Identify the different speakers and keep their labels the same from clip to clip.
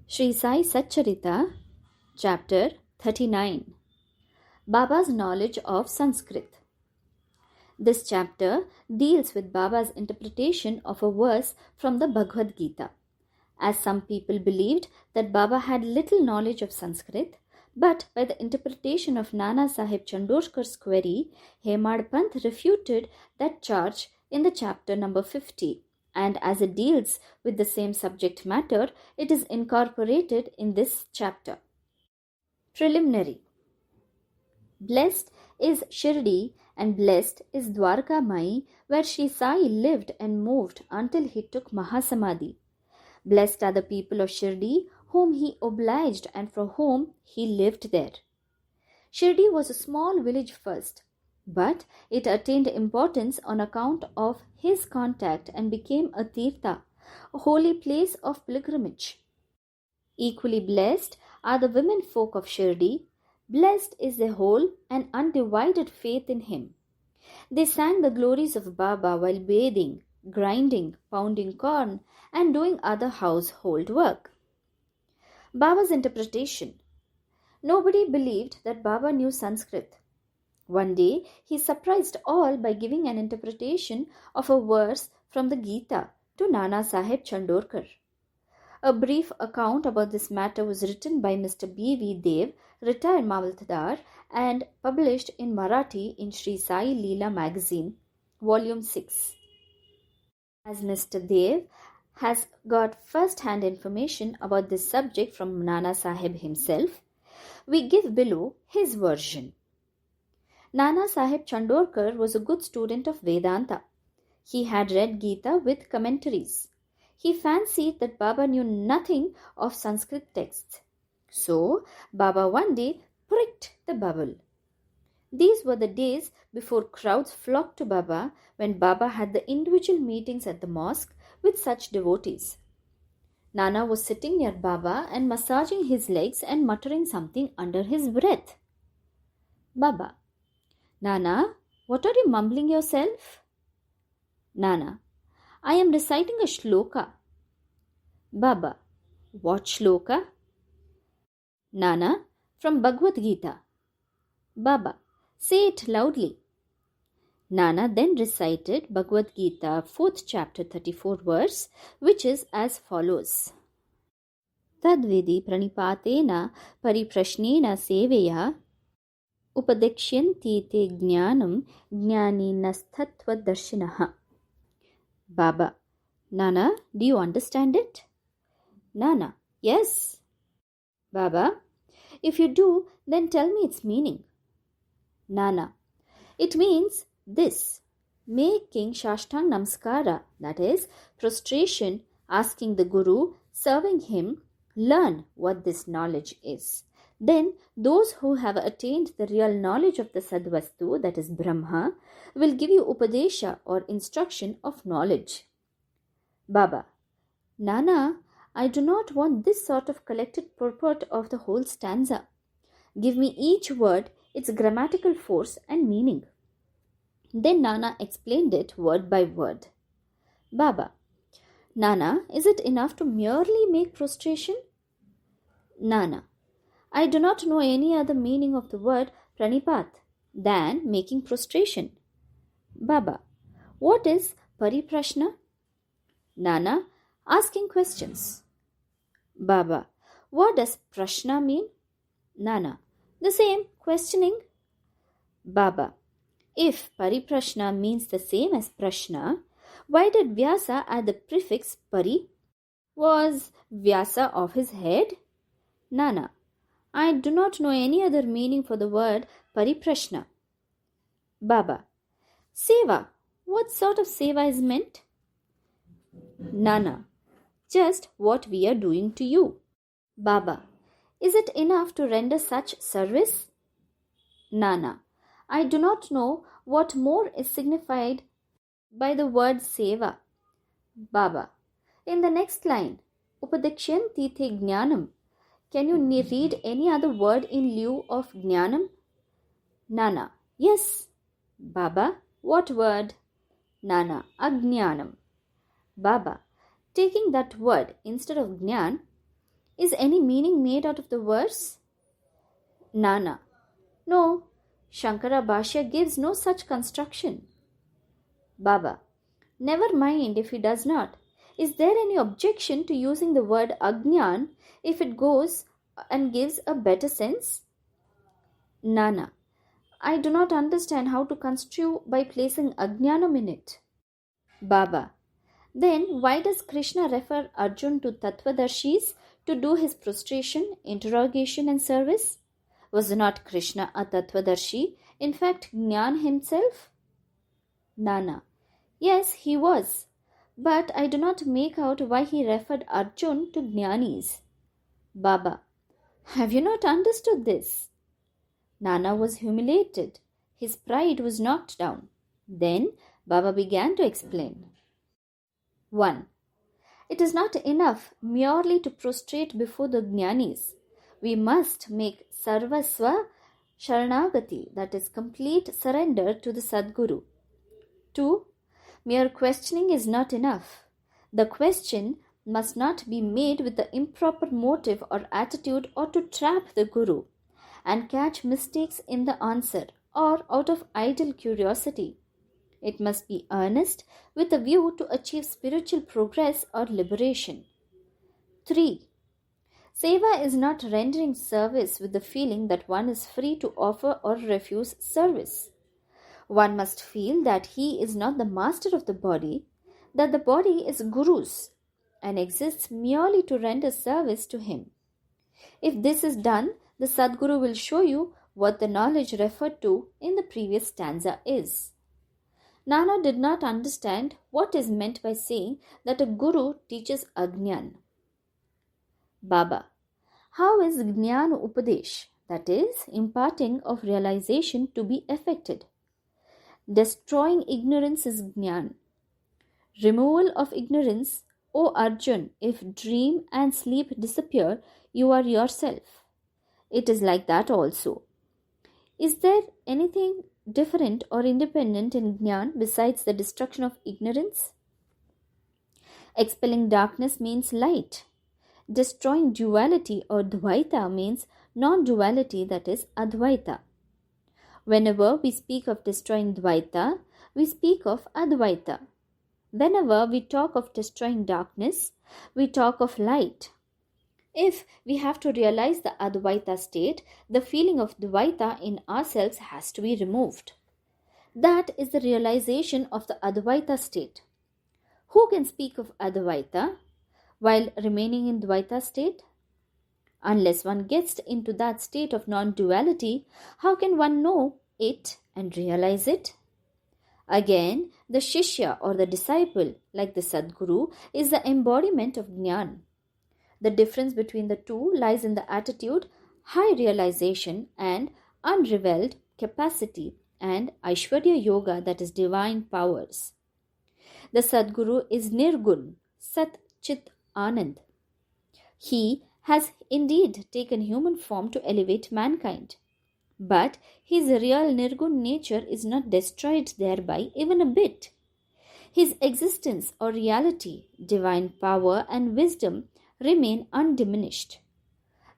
Speaker 1: Sri Sai Satcharita, Chapter 39, Baba's Knowledge of Sanskrit. This chapter deals with Baba's interpretation of a verse from the Bhagavad Gita. As some people believed that Baba had little knowledge of Sanskrit, but by the interpretation of Nana Sahib Chandorkar's query, Hemad Pant refuted that charge in the chapter number 50. And as it deals with the same subject matter, it is incorporated in this chapter. Preliminary. Blessed is Shirdi and blessed is Dwarka Mai, where Sri Sai lived and moved until he took Mahasamadhi. Blessed are the people of Shirdi, whom he obliged and for whom he lived there. Shirdi was a small village first, but it attained importance on account of his contact and became a tirtha, a holy place of pilgrimage. Equally blessed are the women folk of Shirdi. Blessed is their whole and undivided faith in him. They sang the glories of Baba while bathing, grinding, pounding corn, and doing other household work. Baba's interpretation. Nobody believed that Baba knew Sanskrit. One day, he surprised all by giving an interpretation of a verse from the Gita to Nana Sahib Chandorkar. A brief account about this matter was written by Mr. B.V. Dev, retired Mavaltadar, and published in Marathi in Sri Sai Leela magazine, volume 6. As Mr. Dev has got first-hand information about this subject from Nana Sahib himself, we give below his version. Nana Sahib Chandorkar was a good student of Vedanta. He had read Gita with commentaries. He fancied that Baba knew nothing of Sanskrit texts. So, Baba one day pricked the bubble. These were the days before crowds flocked to Baba, when Baba had the individual meetings at the mosque with such devotees. Nana was sitting near Baba and massaging his legs and muttering something under his breath. Baba: Nana, what are you mumbling yourself? Nana: I am reciting a shloka. Baba: What shloka? Nana: From Bhagavad Gita. Baba: Say it loudly. Nana then recited Bhagavad Gita, 4th chapter, 34 verse, which is as follows. Tadvidi pranipatena pariprashnena seveya upadekshyanti te jnanam jnaninastatva darshinaha. Baba: Nana, do you understand it? Nana: Yes. Baba: If you do, then tell me its meaning. Nana: It means this: making Shashtang Namaskara, that is, prostration, asking the Guru, serving him, learn what this knowledge is. Then those who have attained the real knowledge of the Sadvastu, that is Brahma, will give you Upadesha or instruction of knowledge. Baba: Nana, I do not want this sort of collected purport of the whole stanza. Give me each word, its grammatical force and meaning. Then Nana explained it word by word. Baba: Nana, is it enough to merely make prostration? Nana: I do not know any other meaning of the word pranipat than making prostration. Baba: What is pariprashna? Nana: Asking questions. Baba: What does prashna mean? Nana: The same, questioning. Baba: If pariprashna means the same as prashna, why did Vyasa add the prefix pari? Was Vyasa off his head? Nana: I do not know any other meaning for the word pariprashna. Baba: Seva. What sort of seva is meant? Nana: Just what we are doing to you. Baba: Is it enough to render such service? Nana: I do not know what more is signified by the word seva. Baba: In the next line, Upadekshyanti te jnanam, can you read any other word in lieu of jnanam? Nana: Yes. Baba: What word? Nana: Ajnanam. Baba: Taking that word instead of jnan, Is any meaning made out of the verse? Nana. No, Shankara Bhashya gives no such construction. Baba. Never mind if he does not. Is there any objection to using the word Ajnan if it goes and gives a better sense? Nana. I do not understand how to construe by placing Ajnanam in it. Baba. Then why does Krishna refer Arjun to Tattvadarshis to do his prostration, interrogation and service? Was not Krishna a Tattvadarshi, in fact Jnana himself? Nana. Yes, he was. But I do not make out why he referred Arjun to Jnanis. Baba. Have you not understood this? Nana was humiliated. His pride was knocked down. Then Baba began to explain. 1. It is not enough merely to prostrate before the Jnanis. We must make Sarvasva Sharanagati, that is complete surrender to the Sadguru. 2. Mere questioning is not enough. The question must not be made with the improper motive or attitude or to trap the Guru and catch mistakes in the answer or out of idle curiosity. It must be earnest with a view to achieve spiritual progress or liberation. 3. Seva is not rendering service with the feeling that one is free to offer or refuse service. One must feel that he is not the master of the body, that the body is Guru's and exists merely to render service to him. If this is done, the Sadguru will show you what the knowledge referred to in the previous stanza is. Nana did not understand what is meant by saying that a Guru teaches Ajnan. Baba. How is Jnana Upadesh, that is, imparting of realization, to be effected? Destroying ignorance is Jnana. Removal of ignorance, O Arjun, if dream and sleep disappear, you are yourself. It is like that also. Is there anything different or independent in Jnana besides the destruction of ignorance? Expelling darkness means light. Destroying duality or Dvaita means non-duality, that is Advaita. Whenever we speak of destroying Dvaita, we speak of Advaita. Whenever we talk of destroying darkness, we talk of light. If we have to realize the Advaita state, the feeling of Dvaita in ourselves has to be removed. That is the realization of the Advaita state. Who can speak of Advaita while remaining in Dvaita state? Unless one gets into that state of non-duality, how can one know it and realize it? Again, the Shishya or the disciple, like the Sadguru, is the embodiment of Jnana. The difference between the two lies in the attitude, high realization and unrevealed capacity, and Aishwarya Yoga, that is divine powers. The Sadguru is Nirgun, Sat Chit Anand. He has indeed taken human form to elevate mankind. But his real Nirgun nature is not destroyed thereby even a bit. His existence or reality, divine power and wisdom remain undiminished.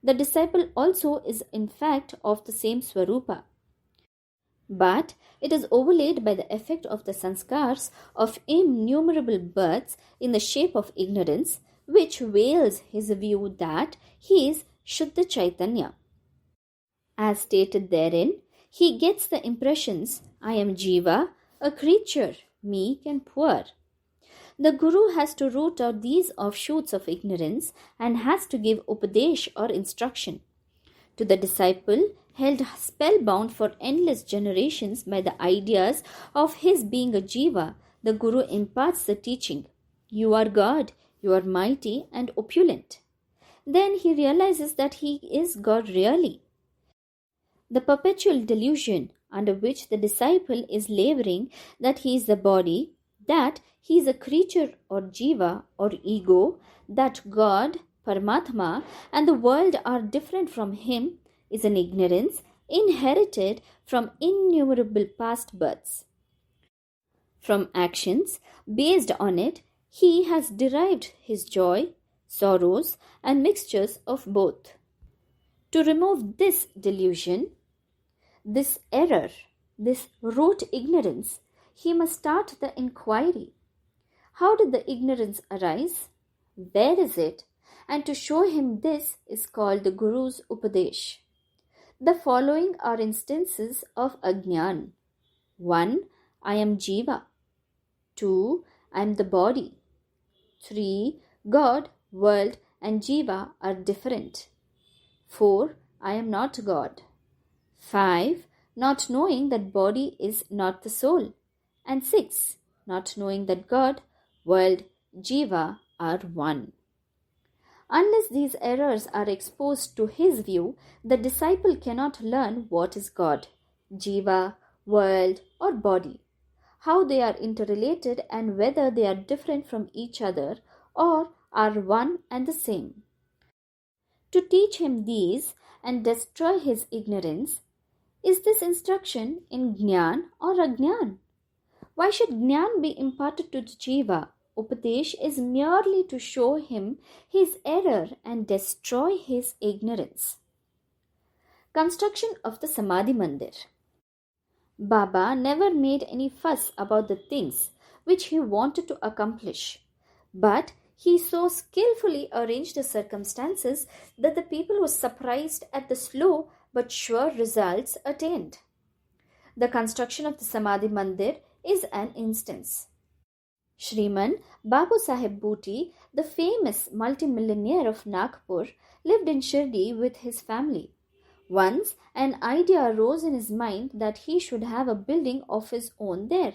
Speaker 1: The disciple also is in fact of the same Swarupa. But it is overlaid by the effect of the sanskars of innumerable births in the shape of ignorance, which veils his view that he is Shuddha Chaitanya. As stated therein, he gets the impressions, I am Jiva, a creature, meek and poor. The Guru has to root out these offshoots of ignorance and has to give upadesh or instruction. To the disciple, held spellbound for endless generations by the ideas of his being a Jiva, the Guru imparts the teaching. You are God, you are mighty and opulent. Then he realizes that he is God really. The perpetual delusion under which the disciple is laboring, that he is the body, that he is a creature or Jiva or ego, that God, Paramatma, and the world are different from him, is an ignorance inherited from innumerable past births. From actions based on it, he has derived his joy, sorrows, and mixtures of both. To remove this delusion, this error, this rote ignorance, he must start the inquiry. How did the ignorance arise? Where is it? And to show him this is called the Guru's Upadesh. The following are instances of Ajnan. 1. I am Jiva. 2. I am the body. 3. God, world and Jiva are different. 4. I am not God. 5. Not knowing that body is not the soul. And 6. Not knowing that God, world, Jiva are one. Unless these errors are exposed to his view, the disciple cannot learn what is God, Jiva, world, or body, how they are interrelated and whether they are different from each other or are one and the same. To teach him these and destroy his ignorance, is this instruction in Jnana or Ajnan? Why should Jnana be imparted to the Jiva? Upadesh is merely to show him his error and destroy his ignorance. Construction of the Samadhi Mandir. Baba never made any fuss about the things which he wanted to accomplish, but he so skillfully arranged the circumstances that the people were surprised at the slow but sure results attained. The construction of the Samadhi Mandir is an instance. Shriman Babu Sahib Bhuti, the famous multimillionaire of Nagpur, lived in Shirdi with his family. Once, an idea arose in his mind that he should have a building of his own there.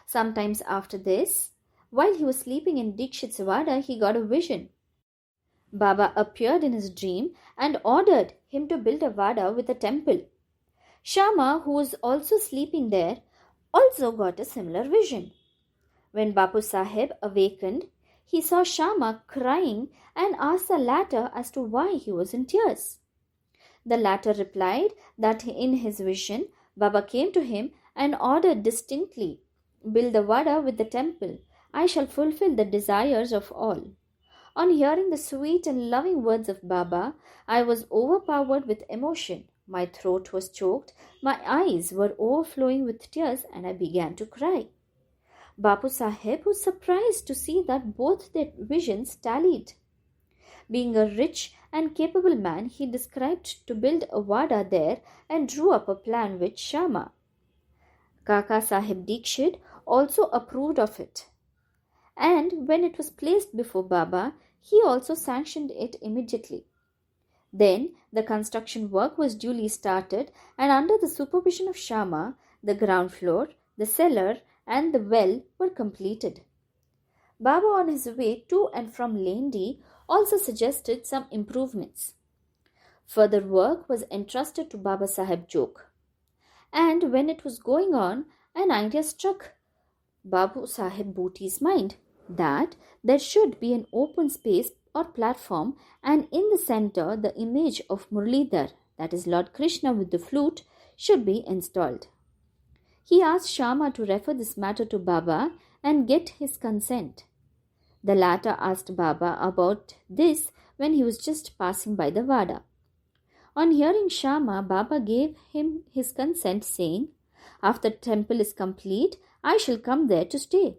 Speaker 1: Sometimes after this, while he was sleeping in Dikshit's Vada, he got a vision. Baba appeared in his dream and ordered him to build a Vada with a temple. Shama, who was also sleeping there, also got a similar vision. When Bapu Sahib awakened, he saw Shama crying and asked the latter as to why he was in tears. The latter replied that in his vision, Baba came to him and ordered distinctly, "Build the Vada with the temple. I shall fulfill the desires of all." On hearing the sweet and loving words of Baba, I was overpowered with emotion. My throat was choked, my eyes were overflowing with tears, and I began to cry. Bapu Sahib was surprised to see that both their visions tallied. Being a rich and capable man, he described to build a Vada there and drew up a plan with Shama. Kaka Sahib Dikshit also approved of it. And when it was placed before Baba, he also sanctioned it immediately. Then the construction work was duly started, and under the supervision of Shama, the ground floor, the cellar, and the well were completed. Baba, on his way to and from Lendi, also suggested some improvements. Further work was entrusted to Baba Sahib Jog. And when it was going on, an idea struck Babu Sahib Bhuti's mind that there should be an open space or platform, and in the center the image of Murlidhar, that is Lord Krishna with the flute, should be installed. He asked Shama to refer this matter to Baba and get his consent. The latter asked Baba about this when he was just passing by the Vada. On hearing Shama, Baba gave him his consent, saying, "After the temple is complete, I shall come there to stay."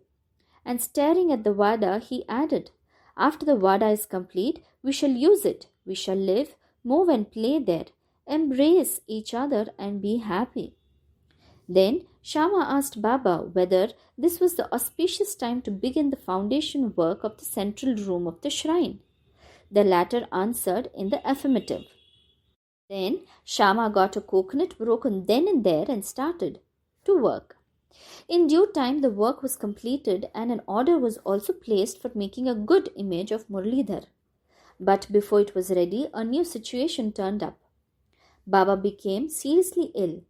Speaker 1: And staring at the Vada, he added, "After the Vada is complete, we shall use it. We shall live, move and play there, embrace each other and be happy." Then Shama asked Baba whether this was the auspicious time to begin the foundation work of the central room of the shrine. The latter answered in the affirmative. Then Shama got a coconut broken then and there and started to work. In due time, the work was completed and an order was also placed for making a good image of Murlidhar. But before it was ready, a new situation turned up. Baba became seriously ill.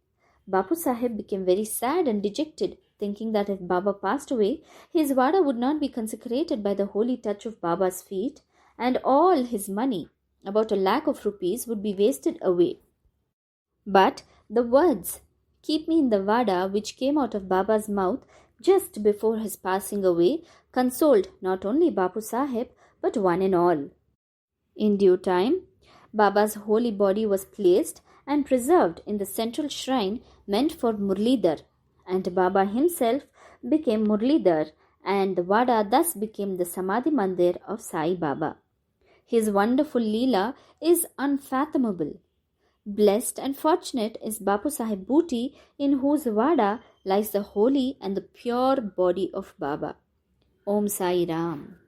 Speaker 1: Bapu Sahib became very sad and dejected, thinking that if Baba passed away, his Vada would not be consecrated by the holy touch of Baba's feet, and all his money, about 1,00,000 rupees, would be wasted away. But the words, "Keep me in the Vada," which came out of Baba's mouth just before his passing away, consoled not only Bapu Sahib, but one and all. In due time, Baba's holy body was placed and preserved in the central shrine meant for Murlidhar, and Baba himself became Murlidhar, and the Vada thus became the Samadhi Mandir of Sai Baba. His wonderful Leela is unfathomable. Blessed and fortunate is Bapu Sahib Booty, in whose Vada lies the holy and the pure body of Baba. Om Sai Ram.